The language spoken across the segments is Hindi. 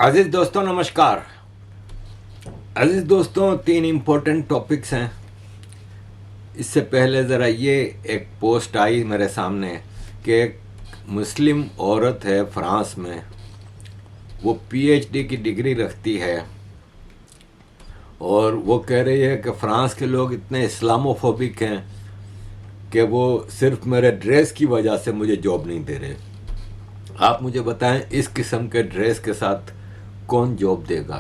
अजीज दोस्तों नमस्कार। अजीज दोस्तों, तीन इम्पोर्टेंट टॉपिक्स हैं। इससे पहले ज़रा ये एक पोस्ट आई मेरे सामने कि एक मुस्लिम औरत है फ्रांस में, वो पीएचडी की डिग्री रखती है और वो कह रही है कि फ़्रांस के लोग इतने इस्लामोफोबिक हैं कि वो सिर्फ मेरे ड्रेस की वजह से मुझे जॉब नहीं दे रहे। आप मुझे बताएं, इस किस्म के ड्रेस के साथ कौन जॉब देगा?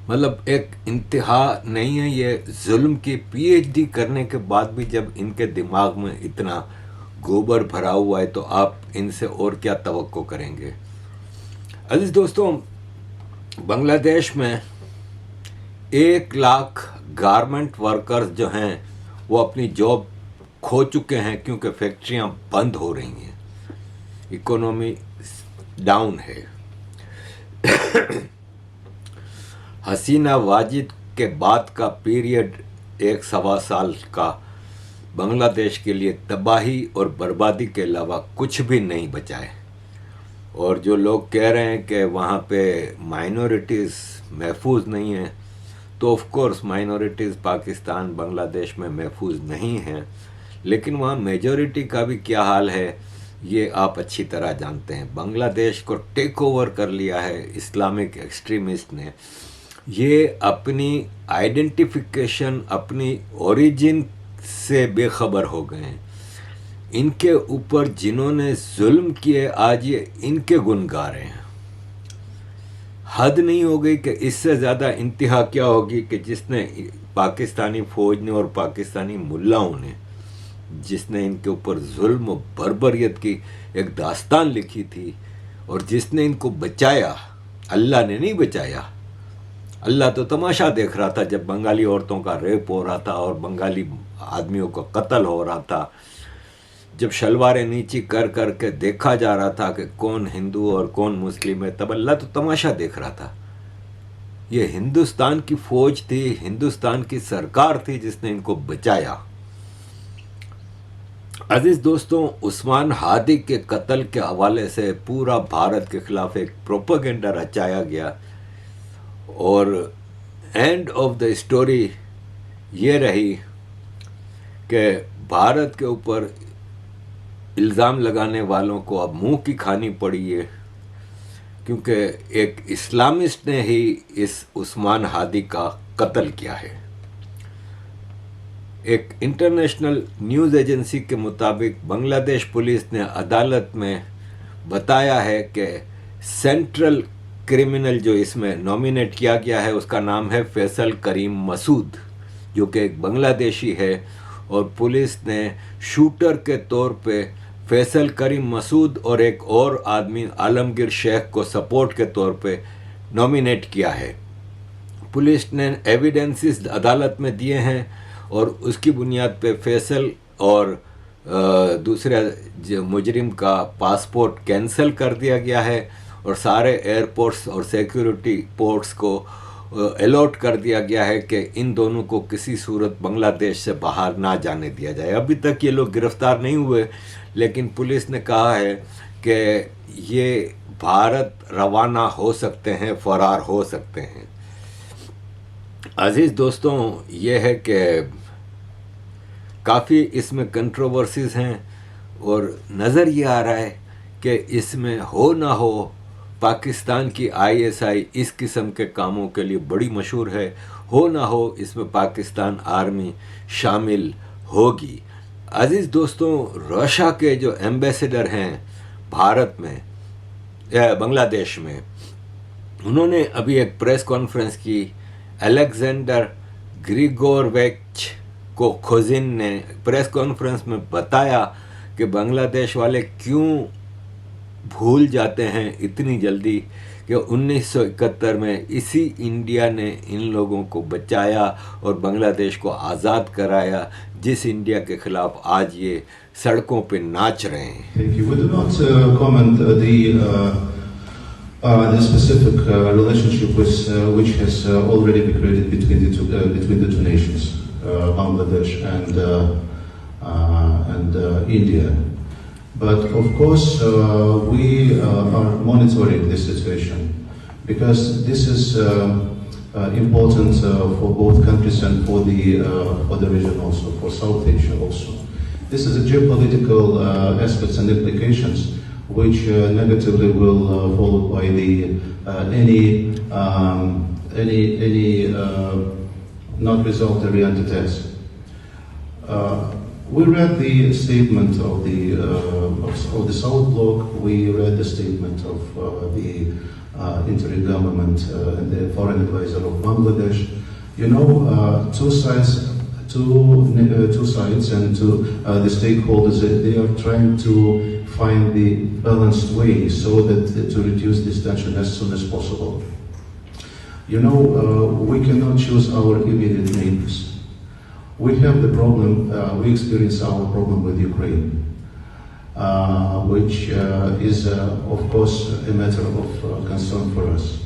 मतलब एक इंतहा नहीं है ये जुल्म की? पीएचडी करने के बाद भी जब इनके दिमाग में इतना गोबर भरा हुआ है तो आप इनसे और क्या तवक्को करेंगे? अजीज दोस्तों, बांग्लादेश में 1 लाख गारमेंट वर्कर्स जो हैं वो अपनी जॉब खो चुके हैं क्योंकि फैक्ट्रियां बंद हो रही हैं, इकोनॉमी डाउन है। हसीना वाजिद के बाद का पीरियड 1-1.25 साल का बांग्लादेश के लिए तबाही और बर्बादी के अलावा कुछ भी नहीं बचा है। और जो लोग कह रहे हैं कि वहाँ पे माइनॉरिटीज़ महफूज नहीं हैं, तो of course minorities Pakistan Bangladesh में महफूज नहीं हैं, लेकिन वहाँ मेजॉरिटी का भी क्या हाल है ये आप अच्छी तरह जानते हैं। बांग्लादेश को टेक ओवर कर लिया है इस्लामिक एक्सट्रीमिस्ट ने। ये अपनी आइडेंटिफिकेशन, अपनी ओरिजिन से बेखबर हो गए हैं। इनके ऊपर जिन्होंने जुल्म किए आज ये इनके गुण गा रहे हैं। हद नहीं हो गई कि इससे ज़्यादा इंतहा क्या होगी कि जिसने पाकिस्तानी फ़ौज ने और पाकिस्तानी मुल्लाओं ने जिसने इनके ऊपर जुल्म और बर्बरियत की एक दास्तान लिखी थी और जिसने इनको बचाया, अल्लाह ने नहीं बचाया। अल्लाह तो तमाशा देख रहा था जब बंगाली औरतों का रेप हो रहा था और बंगाली आदमियों का कत्ल हो रहा था, जब शलवारें नीची कर कर के देखा जा रहा था कि कौन हिंदू और कौन मुस्लिम है, तब अल्लाह तो तमाशा देख रहा था। ये हिंदुस्तान की फ़ौज थी, हिंदुस्तान की सरकार थी जिसने इनको बचाया। अजीज दोस्तों, उस्मान हादी के कत्ल के हवाले से पूरा भारत के खिलाफ एक प्रोपेगेंडा रचाया गया और एंड ऑफ द स्टोरी ये रही कि भारत के ऊपर इल्ज़ाम लगाने वालों को अब मुंह की खानी पड़ी है, क्योंकि एक इस्लामिस्ट ने ही इस उस्मान हादी का कत्ल किया है। एक इंटरनेशनल न्यूज़ एजेंसी के मुताबिक बांग्लादेश पुलिस ने अदालत में बताया है कि सेंट्रल क्रिमिनल जो इसमें नॉमिनेट किया गया है उसका नाम है फैसल करीम मसूद, जो कि एक बांग्लादेशी है, और पुलिस ने शूटर के तौर पे फैसल करीम मसूद और एक और आदमी आलमगीर शेख को सपोर्ट के तौर पे नॉमिनेट किया है। पुलिस ने एविडेंसेस अदालत में दिए हैं और उसकी बुनियाद पे फैसल और दूसरे मुजरिम का पासपोर्ट कैंसिल कर दिया गया है और सारे एयरपोर्ट्स और सिक्योरिटी पोर्ट्स को अलॉट कर दिया गया है कि इन दोनों को किसी सूरत बांग्लादेश से बाहर ना जाने दिया जाए। अभी तक ये लोग गिरफ्तार नहीं हुए, लेकिन पुलिस ने कहा है कि ये भारत रवाना हो सकते हैं, फरार हो सकते हैं। अजीज़ दोस्तों, ये है कि काफ़ी इसमें कंट्रोवर्सीज़ हैं और नज़र ये आ रहा है कि इसमें हो ना हो पाकिस्तान की आईएसआई इस किस्म के कामों के लिए बड़ी मशहूर है, हो ना हो इसमें पाकिस्तान आर्मी शामिल होगी। अजीज़ दोस्तों, रशिया के जो एम्बेसडर हैं भारत में बांग्लादेश में, उन्होंने अभी एक प्रेस कॉन्फ्रेंस की। अलेक्जेंडर ग्रिगोरवेच को खोजिन ने प्रेस कॉन्फ्रेंस में बताया कि बांग्लादेश वाले क्यों भूल जाते हैं इतनी जल्दी कि 1971 में इसी इंडिया ने इन लोगों को बचाया और बांग्लादेश को आज़ाद कराया, जिस इंडिया के खिलाफ आज ये सड़कों पे नाच रहे हैं। We do not comment the specific relationship which has already been created between the two nations, Bangladesh and India. But of course, we are monitoring this situation because this is important for both countries and for the region also, for South Asia also. This is a geopolitical aspects and implications which negatively will followed by any not result-oriented attacks. We read the statement of the South Bloc. We read the statement of the interim government and the foreign advisor of Bangladesh. You know, two sides and the stakeholders, they are trying to find the balanced way so that to reduce this tension as soon as possible. You know, we cannot choose our immediate neighbors. We have the problem, we experience our problem with Ukraine, which is, of course, a matter of concern for us.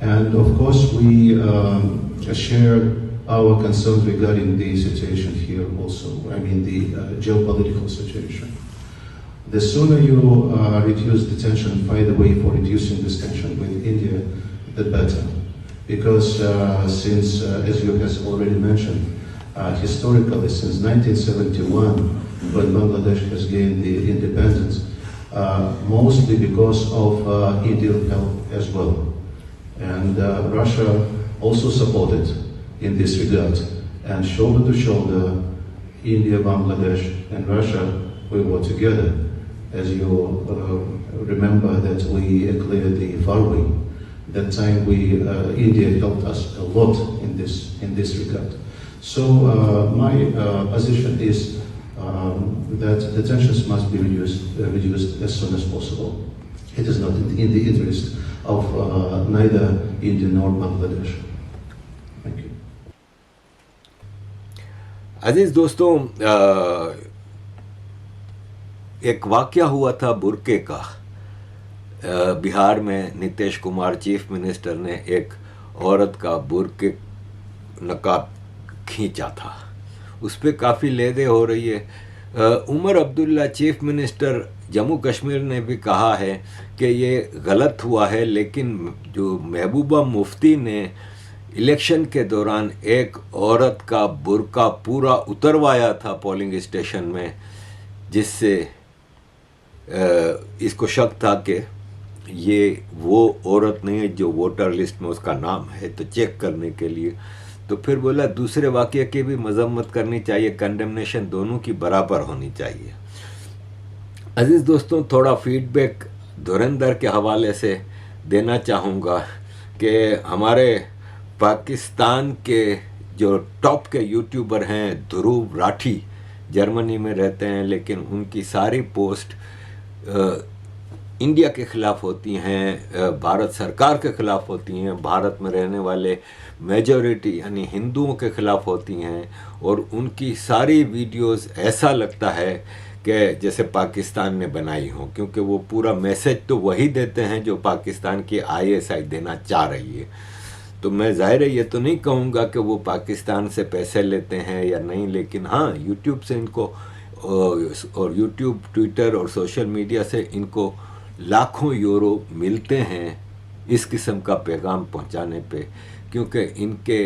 And of course, we share our concerns regarding the situation here also, I mean the geopolitical situation. The sooner you reduce the tension, find a way for reducing this tension with India, the better. Because since, as you have already mentioned, historically, since 1971, when Bangladesh has gained the independence, mostly because of Indian help as well. And Russia also supported in this regard. And shoulder to shoulder, India, Bangladesh, and Russia, we were together. As you remember that we cleared the Farway. That time India helped us a lot in this regard. So my position is that the tensions must be reduced as soon as possible. It is not in the interest of neither India nor Bangladesh. Thank you. अजीज दोस्तों, एक वाकया हुआ था बुरके का। बिहार में नीतीश कुमार चीफ मिनिस्टर ने एक औरत का बुरके नकाब खींचा था, उस पर काफ़ी लेदे हो रही है। उमर अब्दुल्ला चीफ मिनिस्टर जम्मू कश्मीर ने भी कहा है कि ये गलत हुआ है, लेकिन जो महबूबा मुफ्ती ने इलेक्शन के दौरान एक औरत का बुर्का पूरा उतरवाया था पोलिंग स्टेशन में, जिससे इसको शक था कि ये वो औरत नहीं है जो वोटर लिस्ट में उसका नाम है, तो चेक करने के लिए। तो फिर बोला दूसरे वाक़ये की भी मजम्मत करनी चाहिए, कंडेमनेशन दोनों की बराबर होनी चाहिए। अजीज़ दोस्तों, थोड़ा फीडबैक धुरंधर के हवाले से देना चाहूँगा कि हमारे पाकिस्तान के जो टॉप के यूट्यूबर हैं, ध्रुव राठी, जर्मनी में रहते हैं, लेकिन उनकी सारी पोस्ट इंडिया के ख़िलाफ़ होती हैं, भारत सरकार के ख़िलाफ़ होती हैं, भारत में रहने वाले मेजॉरिटी यानी हिंदुओं के ख़िलाफ़ होती हैं, और उनकी सारी वीडियोस ऐसा लगता है कि जैसे पाकिस्तान ने बनाई हो, क्योंकि वो पूरा मैसेज तो वही देते हैं जो पाकिस्तान की ISI देना चाह रही है। तो मैं ज़ाहिर है ये तो नहीं कहूँगा कि वो पाकिस्तान से पैसे लेते हैं या नहीं, लेकिन हाँ, यूट्यूब से इनको और यूट्यूब, ट्विटर और सोशल मीडिया से इनको लाखों यूरो मिलते हैं इस किस्म का पैगाम पहुंचाने पे, क्योंकि इनके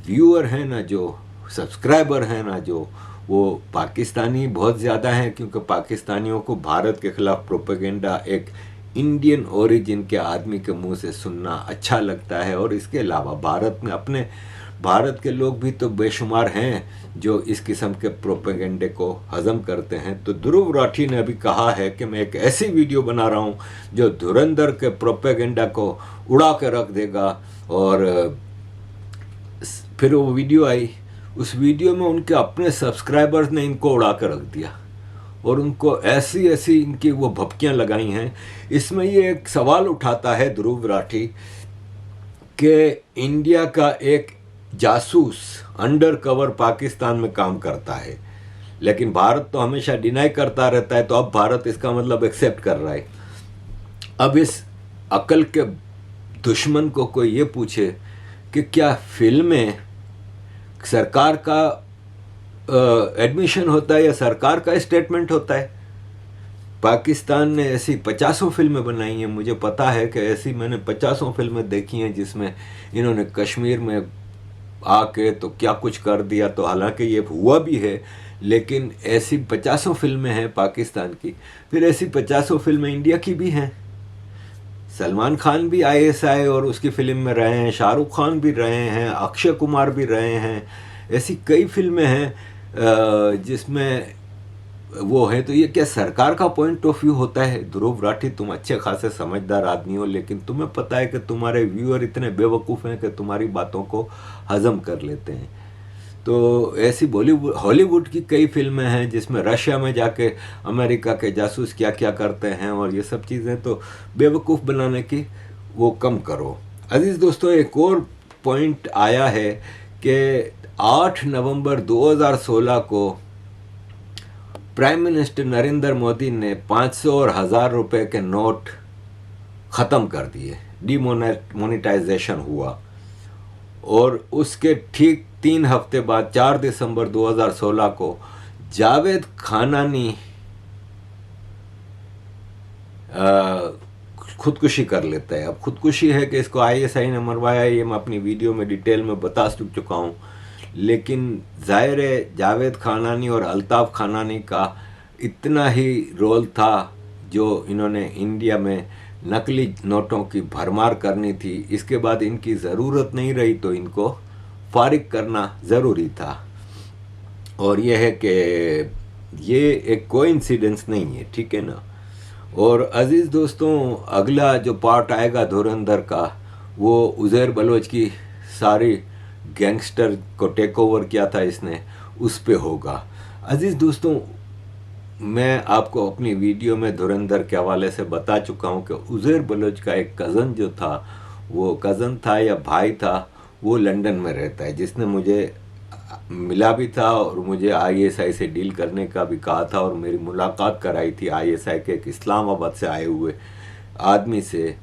व्यूअर हैं ना, जो सब्सक्राइबर हैं ना, जो वो पाकिस्तानी बहुत ज़्यादा हैं, क्योंकि पाकिस्तानियों को भारत के ख़िलाफ़ प्रोपेगेंडा एक इंडियन ओरिजिन के आदमी के मुंह से सुनना अच्छा लगता है। और इसके अलावा भारत में अपने भारत के लोग भी तो बेशुमार हैं जो इस किस्म के प्रोपेगेंडे को हज़म करते हैं। तो ध्रुव राठी ने अभी कहा है कि मैं एक ऐसी वीडियो बना रहा हूं जो धुरंधर के प्रोपेगेंडा को उड़ा के रख देगा। और फिर वो वीडियो आई, उस वीडियो में उनके अपने सब्सक्राइबर्स ने इनको उड़ा कर रख दिया और उनको ऐसी ऐसी इनकी वो भपकियां लगाई हैं। इसमें ये एक सवाल उठाता है ध्रुव राठी कि इंडिया का एक जासूस अंडर कवर पाकिस्तान में काम करता है, लेकिन भारत तो हमेशा डिनाई करता रहता है, तो अब भारत इसका मतलब एक्सेप्ट कर रहा है। अब इस अकल के दुश्मन को कोई ये पूछे कि क्या फिल्में सरकार का एडमिशन होता है या सरकार का स्टेटमेंट होता है? पाकिस्तान ने ऐसी 50 फिल्में बनाई हैं, मुझे पता है कि ऐसी मैंने 50 फिल्में देखी हैं जिसमें इन्होंने कश्मीर में आके तो क्या कुछ कर दिया। तो हालांकि ये हुआ भी है, लेकिन ऐसी 50 फिल्में हैं पाकिस्तान की। फिर ऐसी 50 फिल्में इंडिया की भी हैं। सलमान खान भी ISI और उसकी फिल्म में रहे हैं, शाहरुख खान भी रहे हैं, अक्षय कुमार भी रहे हैं। ऐसी कई फिल्में हैं जिसमें वो है। तो ये क्या सरकार का पॉइंट ऑफ व्यू होता है? ध्रुव राठी, तुम अच्छे खासे समझदार आदमी हो, लेकिन तुम्हें पता है कि तुम्हारे व्यूअर इतने बेवकूफ़ हैं कि तुम्हारी बातों को हजम कर लेते हैं। तो ऐसी बॉलीवुड हॉलीवुड की कई फिल्में हैं जिसमें रशिया में जाके अमेरिका के जासूस क्या क्या करते हैं और ये सब चीज़ें। तो बेवकूफ़ बनाने की वो कम करो। अजीज़ दोस्तों, एक और पॉइंट आया है कि 8 नवंबर 2016 को प्राइम मिनिस्टर नरेंद्र मोदी ने 500 और 1000 रुपए के नोट ख़त्म कर दिए, डीमोनेटाइजेशन हुआ। और उसके ठीक 3 हफ्ते बाद 4 दिसंबर 2016 को जावेद खानानी खुदकुशी कर लेता है। अब खुदकुशी है कि इसको ISI ने मरवाया, ये मैं अपनी वीडियो में डिटेल में बता चुका हूँ। लेकिन जाहिर है जावेद खानानी और अल्ताफ़ खानानी का इतना ही रोल था जो इन्होंने इंडिया में नकली नोटों की भरमार करनी थी। इसके बाद इनकी ज़रूरत नहीं रही तो इनको फारिग करना ज़रूरी था। और यह है कि ये एक कोइंसिडेंस नहीं है, ठीक है ना। और अज़ीज़ दोस्तों, अगला जो पार्ट आएगा धुरंधर का, वो उज़ैर बलोच की सारी गैंगस्टर को टेक ओवर किया था इसने, उस पे होगा। अजीज़ दोस्तों, मैं आपको अपनी वीडियो में धुरंधर के हवाले से बता चुका हूँ कि उज़ैर बलोच का एक कज़न जो था, वो कज़न था या भाई था, वो लंदन में रहता है, जिसने मुझे मिला भी था और मुझे ISI से डील करने का भी कहा था और मेरी मुलाकात कराई थी ISI के एक इस्लामाबाद से आए हुए आदमी से।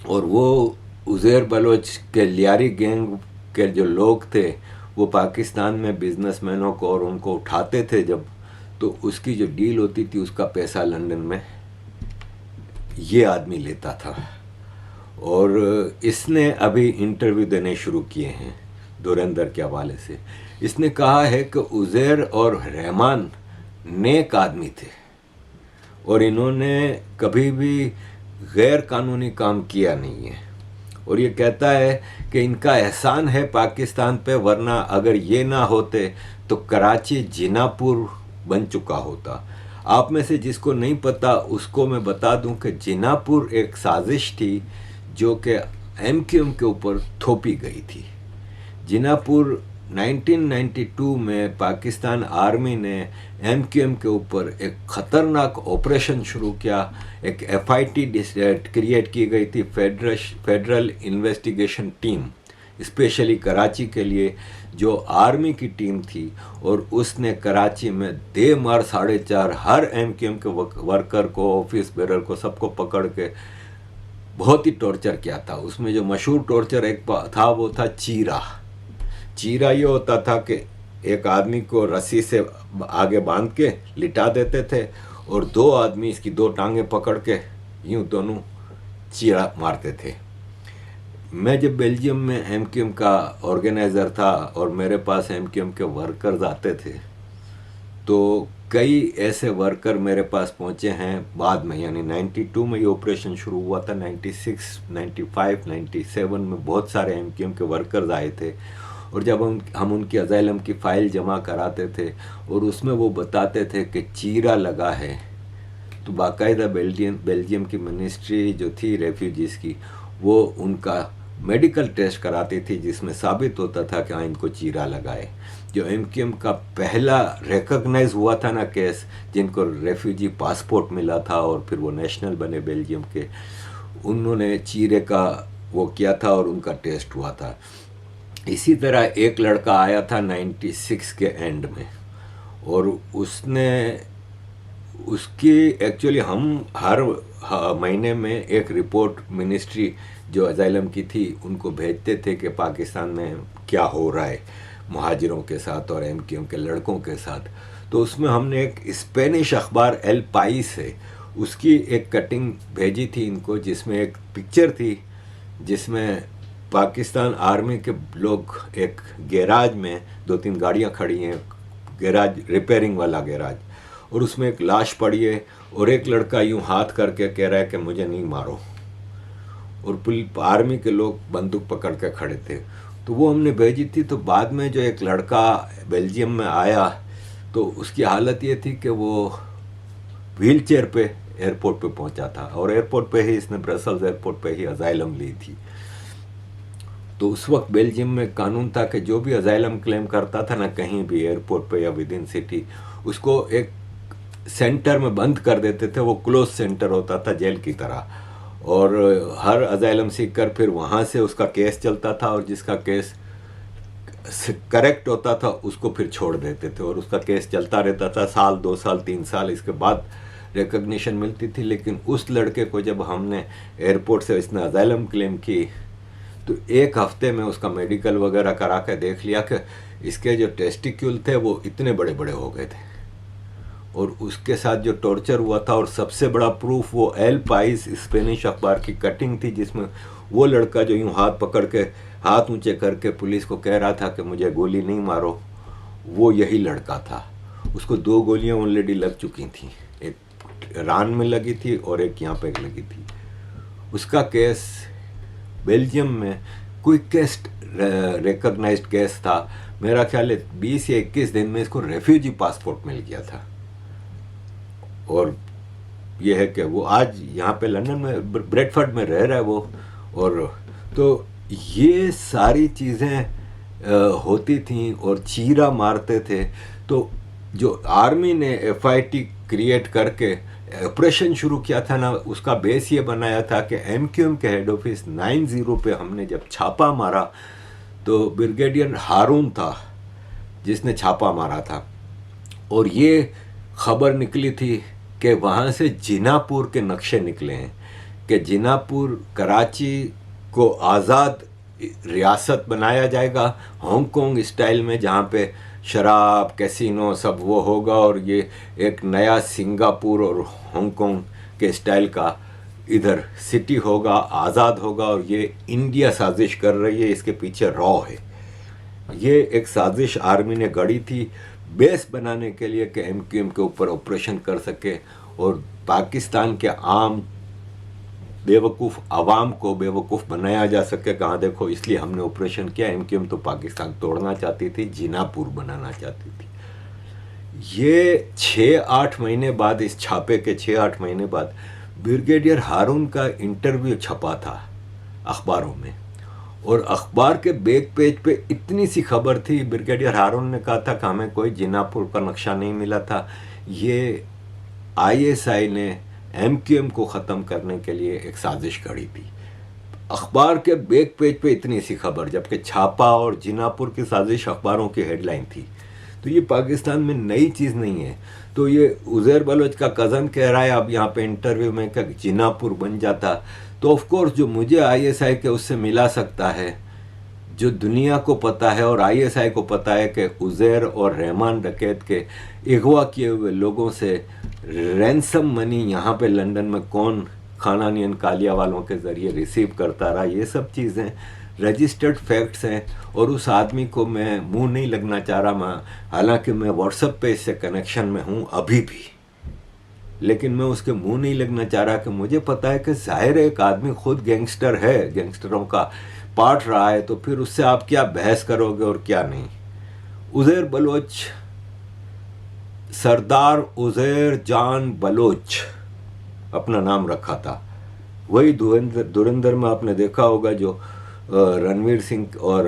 और वो उज़ैर बलोच के लियारी गैंग के जो लोग थे वो पाकिस्तान में बिजनेसमैनों को और उनको उठाते थे जब, तो उसकी जो डील होती थी उसका पैसा लंदन में ये आदमी लेता था। और इसने अभी इंटरव्यू देने शुरू किए हैं धुरंधर के हवाले से। इसने कहा है कि उज़ैर और रहमान नेक आदमी थे और इन्होंने कभी भी गैर कानूनी काम किया नहीं है। और ये कहता है कि इनका एहसान है पाकिस्तान पे, वरना अगर ये ना होते तो कराची जिनापुर बन चुका होता। आप में से जिसको नहीं पता उसको मैं बता दूं कि जिनापुर एक साजिश थी जो कि MQM के ऊपर थोपी गई थी। जिनापुर 1992 में पाकिस्तान आर्मी ने MQM के ऊपर एक ख़तरनाक ऑपरेशन शुरू किया। एक FIT क्रिएट की गई थी, federal investigation team, specially Karachi के लिए, जो आर्मी की टीम थी। और उसने कराची में दे मार 4.5 हर MQM के वर्कर को, ऑफिस बेरर को, सबको पकड़ के बहुत ही टॉर्चर किया था। उसमें जो मशहूर टॉर्चर एक था वो था चीरा। चीरा ये होता था कि एक आदमी को रस्सी से आगे बांध के लिटा देते थे और 2 आदमी इसकी 2 टांगें पकड़ के यूं दोनों चीरा मारते थे। मैं जब बेल्जियम में MQM का ऑर्गेनाइज़र था और मेरे पास MQM के वर्कर्स आते थे, तो कई ऐसे वर्कर मेरे पास पहुंचे हैं बाद में, यानी 92 में ये ऑपरेशन शुरू हुआ था, 96, 95, 97 में बहुत सारे MQM के वर्कर्स आए थे। और जब हम उनकी अज़ाइलम की फ़ाइल जमा कराते थे और उसमें वो बताते थे कि चीरा लगा है, तो बाकायदा बेल्जियम की मिनिस्ट्री जो थी रेफ्यूजीज़ की, वो उनका मेडिकल टेस्ट कराती थी जिसमें साबित होता था कि हाँ इनको चीरा लगा है। जो MQM का पहला रिकॉग्नाइज हुआ था ना केस, जिनको रेफ्यूजी पासपोर्ट मिला था और फिर वो नेशनल बने बेल्जियम के, उन्होंने चीरे का वो किया था और उनका टेस्ट हुआ था। इसी तरह एक लड़का आया था 96 के एंड में और उसकी एक्चुअली हम हर महीने में एक रिपोर्ट मिनिस्ट्री जो अज़ाइलम की थी उनको भेजते थे कि पाकिस्तान में क्या हो रहा है मुहाजिरों के साथ और MQM के लड़कों के साथ। तो उसमें हमने एक स्पेनिश अखबार एल पाइस है उसकी एक कटिंग भेजी थी इनको, जिसमें एक पिक्चर थी जिसमें पाकिस्तान आर्मी के लोग एक गैराज में 2-3 गाड़ियां खड़ी हैं, गैराज रिपेयरिंग वाला गैराज, और उसमें एक लाश पड़ी है और एक लड़का यूं हाथ करके कह रहा है कि मुझे नहीं मारो, और आर्मी के लोग बंदूक पकड़ के खड़े थे। तो वो हमने भेजी थी। तो बाद में जो एक लड़का बेल्जियम में आया तो उसकी हालत ये थी कि वो व्हील चेयर पे एयरपोर्ट पे पहुंचा था, और एयरपोर्ट पे ही इसने ब्रसल्स एयरपोर्ट पे ही अजाइलम ली थी। तो उस वक्त बेल्जियम में कानून था कि जो भी अजाइलम क्लेम करता था ना, कहीं भी एयरपोर्ट पे या विद इन सिटी, उसको एक सेंटर में बंद कर देते थे। वो क्लोज सेंटर होता था जेल की तरह, और हर अजाइलम सीकर फिर वहाँ से उसका केस चलता था, और जिसका केस करेक्ट होता था उसको फिर छोड़ देते थे, और उसका केस चलता रहता था 1 साल 2 साल 3 साल, इसके बाद रिकग्निशन मिलती थी। लेकिन उस लड़के को जब हमने एयरपोर्ट से इसने अजाइलम क्लेम की तो 1 हफ्ते में उसका मेडिकल वगैरह करा के देख लिया कि इसके जो टेस्टिक्यूल थे वो इतने बड़े बड़े हो गए थे, और उसके साथ जो टॉर्चर हुआ था, और सबसे बड़ा प्रूफ वो एल पाइस स्पेनिश अखबार की कटिंग थी जिसमें वो लड़का जो यूं हाथ पकड़ के हाथ ऊंचे करके पुलिस को कह रहा था कि मुझे गोली नहीं मारो, वो यही लड़का था। उसको 2 गोलियां ऑलरेडी लग चुकी थी, एक रान में लगी थी और एक यहाँ पे लगी थी। उसका केस बेल्जियम में क्विकेस्ट रिकॉग्नाइज्ड केस था। मेरा ख्याल है 20 या 21 दिन में इसको रेफ्यूजी पासपोर्ट मिल गया था। और यह है कि वो आज यहाँ पे लंदन में ब्रेडफोर्ड में रह रहा है वो। और तो ये सारी चीज़ें होती थी और चीरा मारते थे। तो जो आर्मी ने FIT क्रिएट करके ऑपरेशन शुरू किया था ना, उसका बेस ये बनाया था कि MQM के हेड ऑफिस 90 पे हमने जब छापा मारा तो ब्रिगेडियर हारून था जिसने छापा मारा था, और ये खबर निकली थी कि वहाँ से जिनापुर के नक्शे निकले हैं कि जिनापुर कराची को आज़ाद रियासत बनाया जाएगा हांगकांग स्टाइल में, जहाँ पे शराब कैसीनो सब वो होगा, और ये एक नया सिंगापुर और हांगकांग के स्टाइल का इधर सिटी होगा, आज़ाद होगा। और ये इंडिया साजिश कर रही है, इसके पीछे रॉ है। ये एक साजिश आर्मी ने गढ़ी थी बेस बनाने के लिए कि MQM के ऊपर ऑपरेशन कर सके और पाकिस्तान के आम बेवकूफ़ आवाम को बेवकूफ़ बनाया जा सके। कहाँ देखो, इसलिए हमने ऑपरेशन किया। MQM तो पाकिस्तान तोड़ना चाहती थी, जिनापुर बनाना चाहती थी। ये 6-8 महीने बाद, इस छापे के 6-8 महीने बाद ब्रिगेडियर हारून का इंटरव्यू छपा था अखबारों में, और अखबार के बैक पेज पे इतनी सी खबर थी। ब्रिगेडियर हारून ने कहा था कि हमें कोई जिनापुर का नक्शा नहीं मिला था, ये ISI ने MQM को ख़त्म करने के लिए एक साजिश घड़ी थी। अखबार के बैक पेज पे इतनी सी खबर, जबकि छापा और जिनापुर की साजिश अखबारों की हेडलाइन थी। तो ये पाकिस्तान में नई चीज़ नहीं है। तो ये उज़ैर बलोच का कज़न कह रहा है अब यहाँ पे इंटरव्यू में कि जिनापुर बन जाता, तो ऑफ कोर्स जो मुझे ISI के उससे मिला सकता है, जो दुनिया को पता है और ISI को पता है कि उज़ैर और रहमान डकैत के अगवा किए हुए लोगों से रैंसम मनी यहाँ पे लंदन में कौन खानानियन कालिया वालों के ज़रिए रिसीव करता रहा, ये सब चीज़ें रजिस्टर्ड फैक्ट्स हैं। और उस आदमी को मैं मुंह नहीं लगना चाह रहा, मैं हालांकि मैं व्हाट्सएप पे इससे कनेक्शन में हूँ अभी भी, लेकिन मैं उसके मुंह नहीं लगना चाह रहा कि मुझे पता है कि जाहिर है एक आदमी खुद गैंगस्टर है, गैंगस्टरों का पार्ट रहा है, तो फिर उससे आप क्या बहस करोगे और क्या नहीं। उज़ैर बलोच, सरदार उज़ैर जान बलोच अपना नाम रखा था। वही धुरंधर में आपने देखा होगा जो रणवीर सिंह और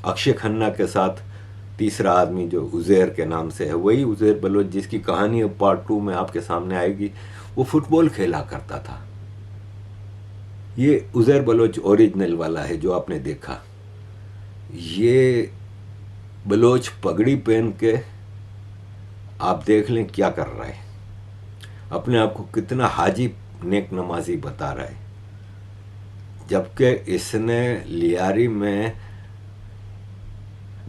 अक्षय खन्ना के साथ तीसरा आदमी जो उज़ैर के नाम से है, वही उज़ैर बलोच जिसकी कहानी अब पार्ट 2 में आपके सामने आएगी। वो फुटबॉल खेला करता था। ये उज़ैर बलोच ओरिजिनल वाला है जो आपने देखा। ये बलोच पगड़ी पहन के आप देख लें क्या कर रहा है, अपने आप को कितना हाजी नेक नमाजी बता रहा है, जबकि इसने लियारी में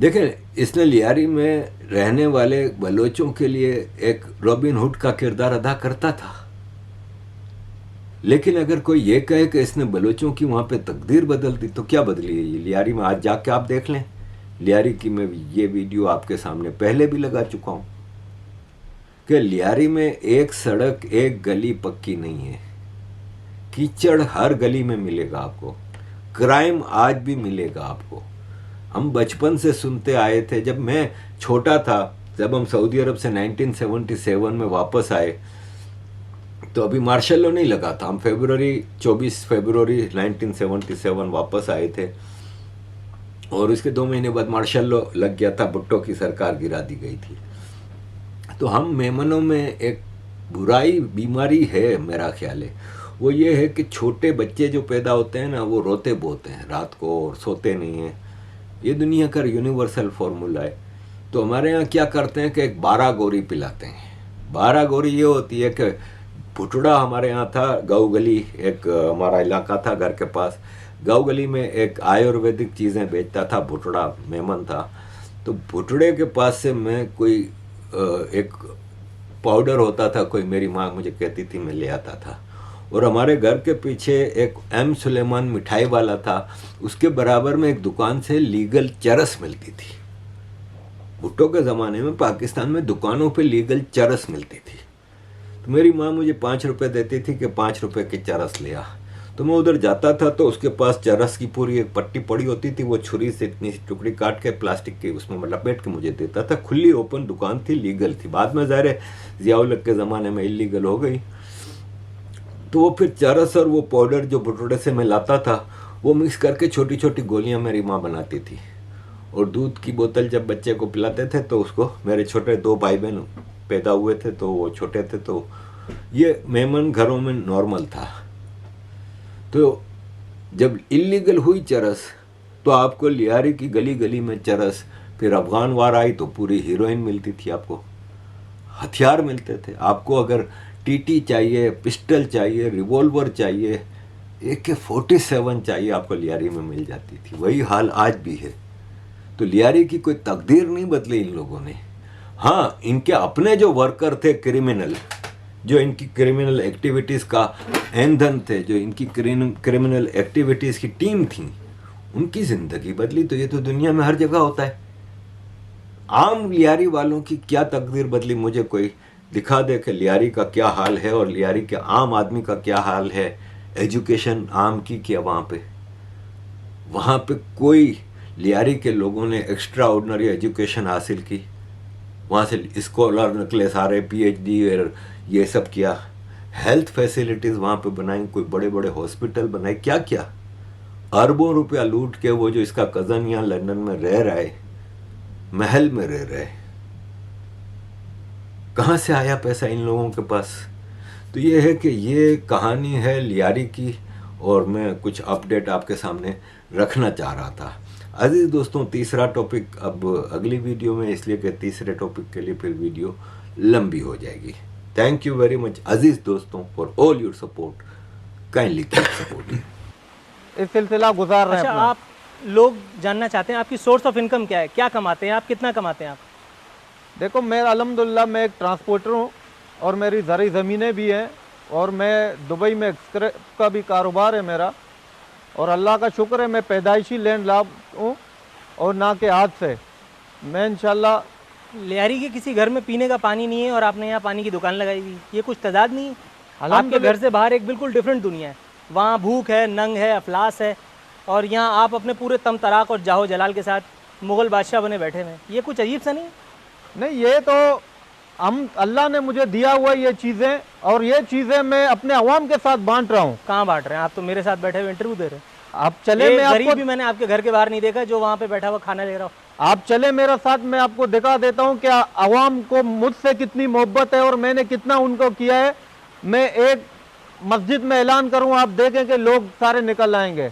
देखें, इसने लियारी में रहने वाले बलोचों के लिए एक रॉबिन हुड का किरदार अदा करता था। लेकिन अगर कोई ये कहे कि इसने बलोचों की वहाँ पे तकदीर बदल दी, तो क्या बदली है ये लियारी में? आज जाके आप देख लें। लियारी की मैं ये वीडियो आपके सामने पहले भी लगा चुका हूँ कि लियारी में एक सड़क, एक गली पक्की नहीं है। कीचड़ हर गली में मिलेगा आपको, क्राइम आज भी मिलेगा आपको। हम बचपन से सुनते आए थे, जब मैं छोटा था, जब हम सऊदी अरब से 1977 में वापस आए, तो अभी मार्शल लॉ नहीं लगा था। हम 24 फरवरी 1977 वापस आए थे और उसके 2 महीने बाद मार्शल लॉ लग गया था, भुट्टो की सरकार गिरा दी गई थी। तो हम मेमनों में एक बुराई, बीमारी है मेरा ख्याल है, वो ये है कि छोटे बच्चे जो पैदा होते हैं ना, वो रोते बोते हैं रात को और सोते नहीं हैं। ये दुनिया का यूनिवर्सल फॉर्मूला है। तो हमारे यहाँ क्या करते हैं कि एक 12 गोरी पिलाते हैं। 12 गोरी ये होती है कि भुटड़ा, हमारे यहाँ था गाँव गली, एक हमारा इलाका था घर के पास, गाँव गली में एक आयुर्वेदिक चीज़ें बेचता था, भुटड़ा मेमन था। तो भुटड़े के पास से मैं कोई एक पाउडर होता था, कोई मेरी माँ मुझे कहती थी, मैं ले आता था। और हमारे घर के पीछे एक एम सुलेमान मिठाई वाला था, उसके बराबर में एक दुकान से लीगल चरस मिलती थी। भुट्टो के ज़माने में पाकिस्तान में दुकानों पे लीगल चरस मिलती थी। तो मेरी माँ मुझे 5 रुपए देती थी कि 5 रुपए की चरस ले आ। तो मैं उधर जाता था तो उसके पास चरस की पूरी एक पट्टी पड़ी होती थी, वो छुरी से इतनी सी टुकड़ी काट के प्लास्टिक की उसमें लपेट के मुझे देता था। खुली ओपन दुकान थी, लीगल थी। बाद में ज़ाहिर है ज़ियाउल के ज़माने में इलीगल हो गई। तो वो फिर चरस और वो पाउडर जो भुटड़े से मैं लाता था, वो मिक्स करके छोटी छोटी गोलियां मेरी माँ बनाती थी। और दूध की बोतल जब बच्चे को पिलाते थे तो उसको, मेरे छोटे 2 भाई बहन पैदा हुए थे तो वो छोटे थे, तो ये मेमन घरों में नॉर्मल था। तो जब इलीगल हुई चरस, तो आपको लियारी की गली गली में चरस, फिर अफगान वार आई तो पूरी हीरोइन मिलती थी, आपको हथियार मिलते थे। आपको अगर टीटी चाहिए, पिस्टल चाहिए, रिवॉल्वर चाहिए, AK-47 चाहिए, आपको लियारी में मिल जाती थी। वही हाल आज भी है। तो लियारी की कोई तकदीर नहीं बदली इन लोगों ने। हाँ, इनके अपने जो वर्कर थे क्रिमिनल, जो इनकी क्रिमिनल एक्टिविटीज़ का ईंधन थे, जो इनकी क्रिमिनल एक्टिविटीज़ की टीम थी, उनकी ज़िंदगी बदली। तो ये तो दुनिया में हर जगह होता है। आम लियारी वालों की क्या तकदीर बदली? मुझे कोई दिखा दे कि लियारी का क्या हाल है और लियारी के आम आदमी का क्या हाल है। एजुकेशन आम की क्या वहाँ पे कोई लियारी के लोगों ने एक्स्ट्रा ऑर्डिनरी एजुकेशन हासिल की, वहाँ से स्कॉलर निकले सारे, PhD और ये सब किया, हेल्थ फैसिलिटीज़ वहाँ पे बनाई, कोई बड़े बड़े हॉस्पिटल बनाए, क्या क्या अरबों रुपया लूट के वो जो इसका कज़न यहाँ लंदन में रह रहा है, महल में रह रहा है, कहाँ से आया पैसा इन लोगों के पास? तो ये है कि ये कहानी है लियारी की, और मैं कुछ अपडेट आपके सामने रखना चाह रहा था। अजीज दोस्तों, तीसरा टॉपिक अब अगली वीडियो में, इसलिए कि तीसरे टॉपिक के लिए फिर वीडियो लंबी हो जाएगी। थैंक यू वेरी मच अजीज दोस्तों for all your support, kindly keep supporting. इस सिलसिला गुजार रहे हैं अच्छा, अपना। आप लोग जानना चाहते हैं आपकी सोर्स ऑफ इनकम क्या है, क्या कमाते हैं आप, कितना कमाते हैं आप? देखो, मैं अल्हम्दुलिल्लाह मैं एक ट्रांसपोर्टर हूँ और मेरी ज़रूरी ज़मीनें भी हैं, और मैं दुबई में स्क्रैप का भी कारोबार है मेरा, और अल्लाह का शुक्र है मैं पैदाइशी लैंड लाभ हूँ और ना के हाथ से। मैं इंशाल्लाह लियारी के किसी घर में पीने का पानी नहीं है और आपने यहाँ पानी की दुकान लगाई हुई, ये कुछ तजाद नहीं है? आपके अल्हम्दुलिल्लाह घर से बाहर एक बिल्कुल डिफरेंट दुनिया है, वहाँ भूख है, नंग है, अफलास है, और यहाँ आप अपने पूरे तम तराक और जाहो जलाल के साथ मुग़ल बादशाह बने बैठे हैं। ये कुछ अजीब सा नहीं है? नहीं, ये तो हम अल्लाह ने मुझे दिया हुआ ये चीज़ें, और ये चीज़ें मैं अपने अवाम के साथ बांट रहा हूँ। कहाँ बांट रहे हैं आप? तो मेरे साथ बैठे हुए इंटरव्यू दे रहे हैं। आप चले, मैं गरीब आपको भी मैंने आपके घर के बाहर नहीं देखा जो वहाँ पे बैठा हुआ खाना ले रहा हो। आप चले मेरे साथ, मैं आपको दिखा देता हूँ कि अवाम को मुझसे कितनी मोहब्बत है और मैंने कितना उनको किया है। मैं एक मस्जिद में ऐलान करूँ, आप देखें कि लोग सारे निकल आएंगे।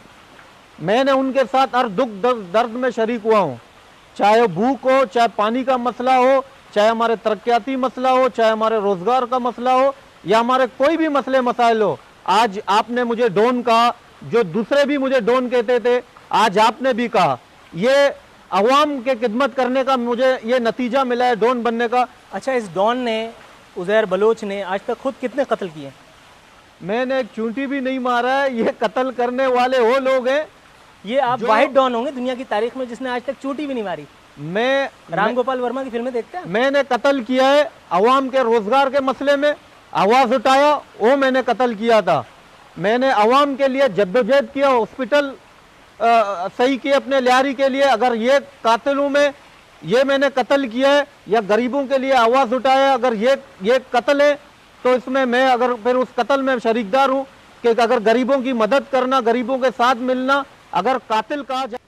मैंने उनके साथ हर दुख दर्द में शरीक हुआ हूँ, चाहे भूख हो, चाहे पानी का मसला हो, चाहे हमारे तरक्याती मसला हो, चाहे हमारे रोज़गार का मसला हो, या हमारे कोई भी मसले मसाइल हो। आज आपने मुझे डॉन कहा, जो दूसरे भी मुझे डॉन कहते थे, आज आपने भी कहा। ये अवाम के खिदमत करने का मुझे ये नतीजा मिला है डॉन बनने का। अच्छा, इस डॉन ने, उज़ैर बलोच ने आज तक खुद कितने कत्ल किए? मैंने एक चूंटी भी नहीं मारा है, ये कत्ल करने वाले वो लोग हैं। ये आप वाहिद डॉन होंगे दुनिया की तारीख में जिसने आज तक चोटी भी नहीं मारी। राम गोपाल वर्मा की फिल्में देखते हैं? मैंने कत्ल किया है अवाम के रोजगार के मसले में, आवाज उठाया, वो मैंने कत्ल किया था। मैंने अवाम के लिए जद्दोजहद किया, हॉस्पिटल सही किए अपने लियारी के लिए। अगर ये कातिलों में ये मैंने कत्ल किया है या गरीबों के लिए आवाज उठाया, अगर ये कत्ल है तो इसमें मैं अगर फिर उस कत्ल में शरीकदार हूँ कि अगर गरीबों की मदद करना, गरीबों के साथ मिलना अगर कातिल कहा जाए।